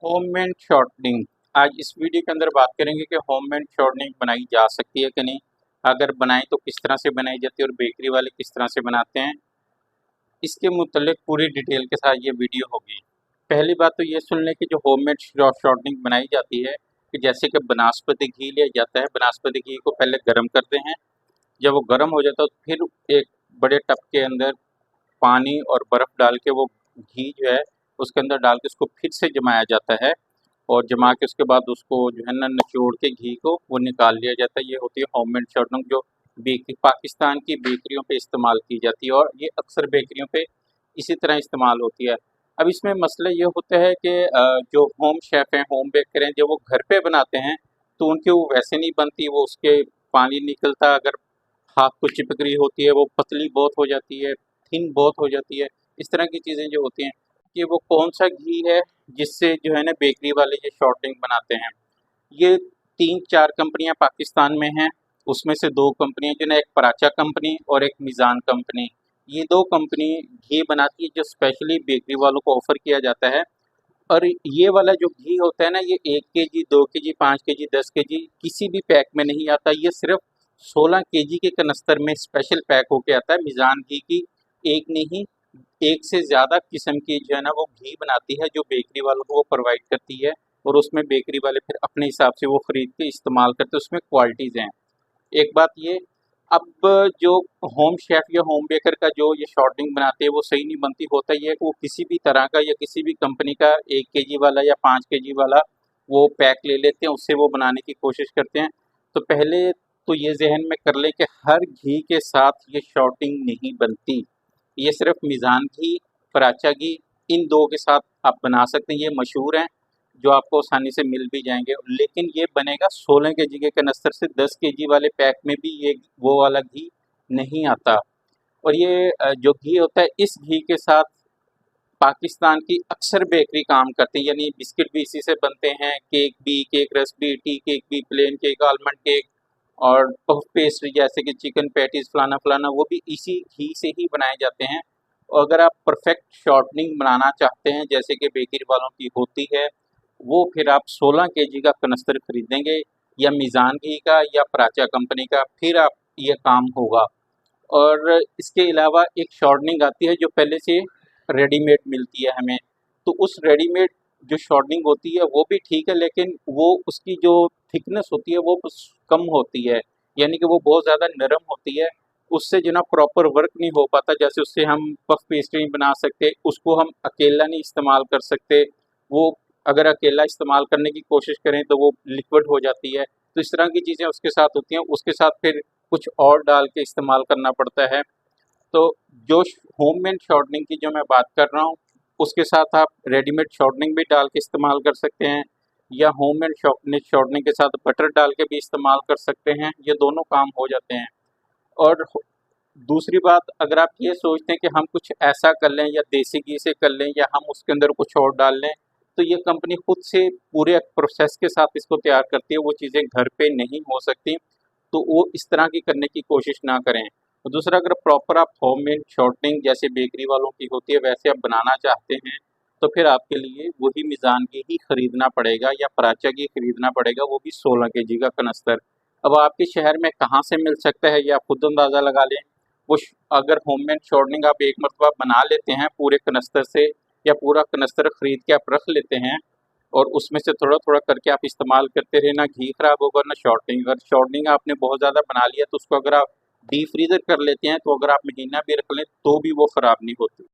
Homemade shortening. आज इस video के अंदर बात करेंगे कि होममेड शॉर्टनिंग बनाई जा सकती है कि नहीं, अगर बनाई तो किस तरह से बनाई जाती है और बेकरी वाले किस तरह से बनाते हैं, इसके मुतल्लिक पूरी डिटेल के साथ ये वीडियो होगी। पहली बात तो ये सुन लें कि जो होममेड शॉर्टनिंग बनाई जाती है कि जैसे कि बनास्पति घी लिया जाता है, बनास्पति घी को पहले गर्म करते हैं। जब वो गर्म हो जाता है तो फिर एक बड़े टब के अंदर पानी और बर्फ़ डाल के वो घी जो है उसके अंदर डाल के उसको फिर से जमाया जाता है और जमा के उसके बाद उसको जो है ना निचोड़ के घी को वो निकाल लिया जाता है। ये होती है होममेड शॉर्टनिंग, जो बेकरी पाकिस्तान की बेकरियों पे इस्तेमाल की जाती है और ये अक्सर बेकरियों पे इसी तरह इस्तेमाल होती है। अब इसमें मसला ये होता है कि जो होम शेफ़ हैं, होम बेकर हैं, जब वो घर पे बनाते हैं तो उनकी वो वैसे नहीं बनती, वो उसके पानी निकलता, अगर हाथ को चिपक रही होती है वो पतली बहुत हो जाती है, थिन बहुत हो जाती है। इस तरह की चीज़ें जो होती हैं कि वो कौन सा घी है जिससे जो है ना बेकरी वाले ये शॉर्टनिंग बनाते हैं। ये 3-4 कंपनियां पाकिस्तान में हैं, उसमें से 2 कंपनियां जो ना, एक पराचा कंपनी और एक मीज़ान कंपनी। ये 2 कंपनी घी बनाती है जो स्पेशली बेकरी वालों को ऑफ़र किया जाता है। और ये वाला जो घी होता है ना, ये 1 केजी, 2 केजी, 5 केजी, 10 केजी किसी भी पैक में नहीं आता। ये सिर्फ 16 केजी के कनस्तर में स्पेशल पैक होके आता है। मीज़ान घी की एक नहीं, एक से ज़्यादा किस्म की जो है ना वो घी बनाती है, जो बेकरी वालों को वो प्रोवाइड करती है और उसमें बेकरी वाले फिर अपने हिसाब से वो खरीद के इस्तेमाल करते हैं, उसमें क्वालिटीज़ हैं। एक बात ये, अब जो होम शेफ़ या होम बेकर का जो ये शॉर्टनिंग बनाते हैं वो सही नहीं बनती। होता ये है कि वो किसी भी तरह का या किसी भी कंपनी का 1 केजी वाला या 5 केजी वाला वो पैक ले लेते हैं, उससे वो बनाने की कोशिश करते हैं। तो पहले तो ये ज़हन में कर लें कि हर घी के साथ ये शॉर्टनिंग नहीं बनती। ये सिर्फ मीज़ान घी, पराचा घी, इन 2 के साथ आप बना सकते हैं। ये मशहूर हैं, जो आपको आसानी से मिल भी जाएँगे। लेकिन ये बनेगा 16 केजी के कनस्तर से, 10 केजी वाले पैक में भी ये वो वाला घी नहीं आता। और ये जो घी होता है, इस घी के साथ पाकिस्तान की अक्सर बेकरी काम करती है, यानी बिस्किट भी इसी से बनते हैं, केक भी, केक रस्क भी, टी केक भी, प्लेन केक, आलमंड केक और पफ पेस्ट्री जैसे कि चिकन पैटीज़ फलाना-फलाना, वो भी इसी घी से ही बनाए जाते हैं। और अगर आप परफेक्ट शॉर्टनिंग बनाना चाहते हैं जैसे कि बेकरी वालों की होती है, वो फिर आप 16 केजी का कनस्तर खरीदेंगे, या मीज़ान घी का या पराचा कंपनी का, फिर आप ये काम होगा। और इसके अलावा एक शॉर्टनिंग आती है जो पहले से रेडीमेड मिलती है हमें, तो उस रेडीमेड जो शॉर्टनिंग होती है वो भी ठीक है, लेकिन वो उसकी जो थिकनेस होती है वो कम होती है, यानी कि वो बहुत ज़्यादा नरम होती है। उससे जो ना प्रॉपर वर्क नहीं हो पाता। जैसे उससे हम पफ पेस्ट्री नहीं बना सकते, उसको हम अकेला नहीं इस्तेमाल कर सकते। वो अगर अकेला इस्तेमाल करने की कोशिश करें तो वो लिक्विड हो जाती है। तो इस तरह की चीज़ें उसके साथ होती हैं, उसके साथ फिर कुछ और डाल के इस्तेमाल करना पड़ता है। तो जो होममेड शॉर्टनिंग की जो मैं बात कर रहा हूँ, उसके साथ आप रेडीमेड शॉर्टनिंग भी डाल के इस्तेमाल कर सकते हैं, या होममेड शॉर्टनिंग के साथ बटर डाल के भी इस्तेमाल कर सकते हैं। ये दोनों काम हो जाते हैं। और दूसरी बात, अगर आप ये सोचते हैं कि हम कुछ ऐसा कर लें या देसी घी से कर लें या हम उसके अंदर कुछ और डाल लें, तो ये कंपनी खुद से पूरे प्रोसेस के साथ इसको तैयार करती है, वो चीज़ें घर पे नहीं हो सकती। तो वो इस तरह की करने की कोशिश ना करें। और दूसरा, अगर प्रॉपर आप होममेड शॉर्टनिंग जैसे बेकरी वालों की होती है वैसे आप बनाना चाहते हैं, तो फिर आपके लिए वही मीज़ान घी ही खरीदना पड़ेगा या पराचा घी खरीदना पड़ेगा, वो भी 16 केजी का कनस्तर। अब आपके शहर में कहाँ से मिल सकता है ये आप खुद अंदाज़ा लगा लें। अगर होममेड शॉर्टनिंग आप एक मरतबा बना लेते हैं पूरे कनस्तर से, या पूरा कनस्तर खरीद के आप रख लेते हैं और उसमें से थोड़ा-थोड़ा करके आप इस्तेमाल करते रहे, ना घी खराब होगा ना शॉर्टनिंग। अगर शॉर्टनिंग आपने बहुत ज़्यादा बना लिया तो उसको अगर आप डीप फ्रीज़र कर लेते हैं, तो अगर आप महीना भी रख लें तो भी वो ख़राब नहीं होती।